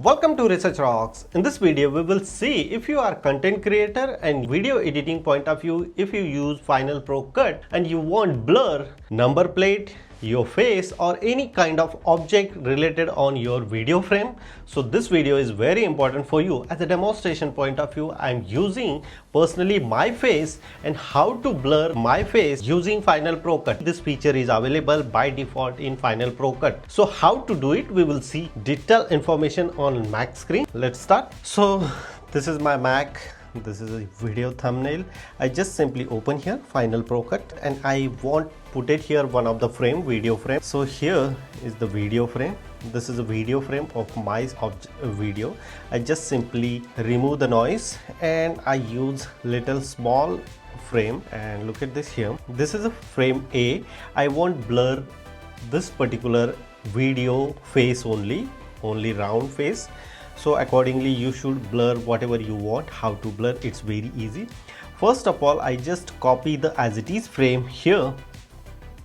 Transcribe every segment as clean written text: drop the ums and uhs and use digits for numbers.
Welcome to Research Rocks. In this video, we will see if you are a content creator and video editing point of view, if you use Final Pro Cut and you want blur number plate, your face or any kind of object related on your video frame. So this video is very important for you. As a demonstration point of view, I'm using personally my face and how to blur my face using Final Pro Cut. This feature is available by default in Final Pro Cut. So how to do it, we will see detailed information on Mac screen. Let's start. So this is my Mac. This is a video thumbnail. I just simply open here Final Pro Cut and I want put it here one of the video frame. So here is the video frame. This is a video frame of my video. I just simply remove the noise and I use little small frame, and look at this here. This is a frame A. I want blur this particular video face only round face. So accordingly you should blur whatever you want. How to blur, it's very easy. First of all, I just copy the as it is frame here,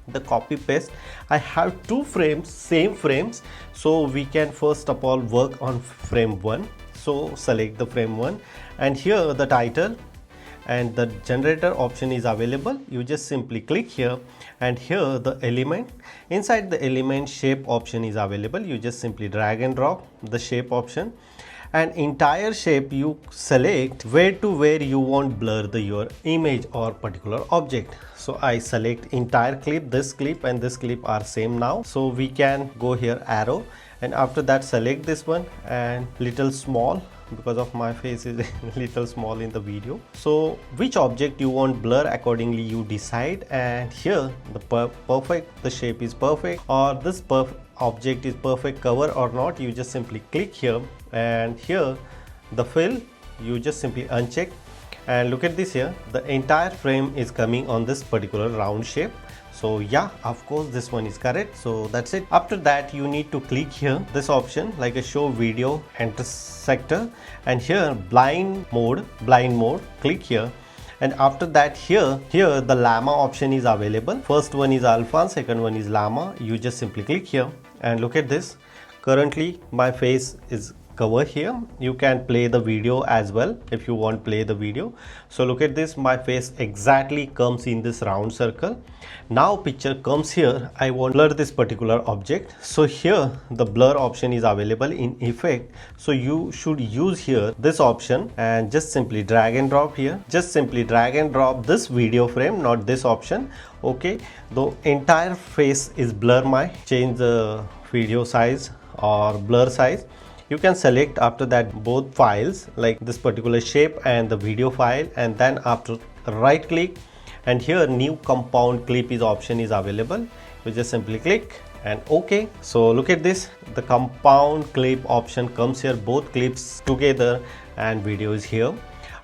the copy paste. I have two frames, same frames, so we can first of all work on frame 1. So select the frame 1 and here the title and the generator option is available. You just simply click here and here the element, inside the element shape option is available. You just simply drag and drop the shape option and entire shape you select where you want blur your image or particular object. So I select entire clip, this clip and this clip are same now. So we can go here arrow and after that select this one and little small, because of my face is little small in the video. So which object you want blur, accordingly you decide, and here the the shape is perfect or this object is perfect cover or not. You just simply click here and here the fill you just simply uncheck and look at this here, the entire frame is coming on this particular round shape. So yeah, of course this one is correct. So that's it. After that you need to click here this option like a show video intersector and here blind mode, click here and after that here the llama option is available. First one is alpha, second one is llama. You just simply click here and look at this. Currently my face is cover here. You can play the video as well if you want play the video. So look at this, my face exactly comes in this round circle. Now picture comes here, I want blur this particular object. So here the blur option is available in effect. So you should use here this option and just simply drag and drop here. Just simply drag and drop this video frame, not this option. Okay, the entire face is blur. My change the video size or blur size. You can select after that both files like this particular shape and the video file, and then after right click and here new compound clip is option is available. You just simply click and OK. So look at this, the compound clip option comes here, both clips together and video is here.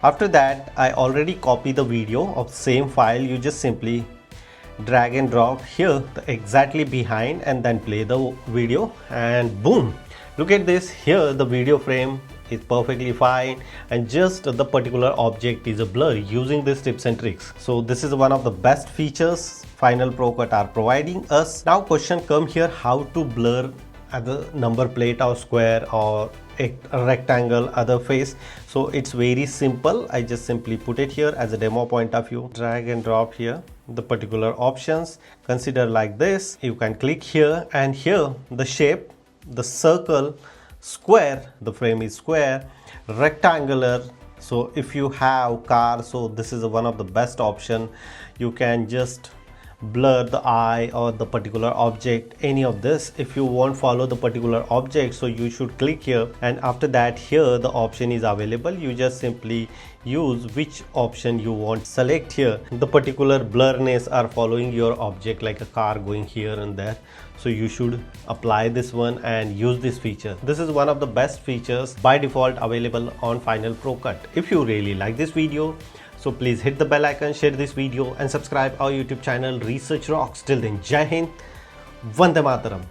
After that I already copy the video of same file. You just simply drag and drop here exactly behind and then play the video and boom. Look at this, here the video frame is perfectly fine and just the particular object is a blur using these tips and tricks. So this is one of the best features Final Pro Cut are providing us. Now question come here, how to blur other number plate or square or a rectangle other face. So it's very simple. I just simply put it here as a demo point of view. Drag and drop here the particular options, consider like this. You can click here and here the shape, the circle, square, the frame is square, rectangular. So if you have car, so this is one of the best option. You can just blur the eye or the particular object, any of this. If you won't follow the particular object, so you should click here and after that here the option is available. You just simply use which option you want, select here. The particular blurriness are following your object like a car going here and there. So you should apply this one and use this feature. This is one of the best features by default available on Final Pro Cut. If you really like this video, so please hit the bell icon, share this video and subscribe our YouTube channel Research Rocks. Till then, Jai Hind, Vande Mataram.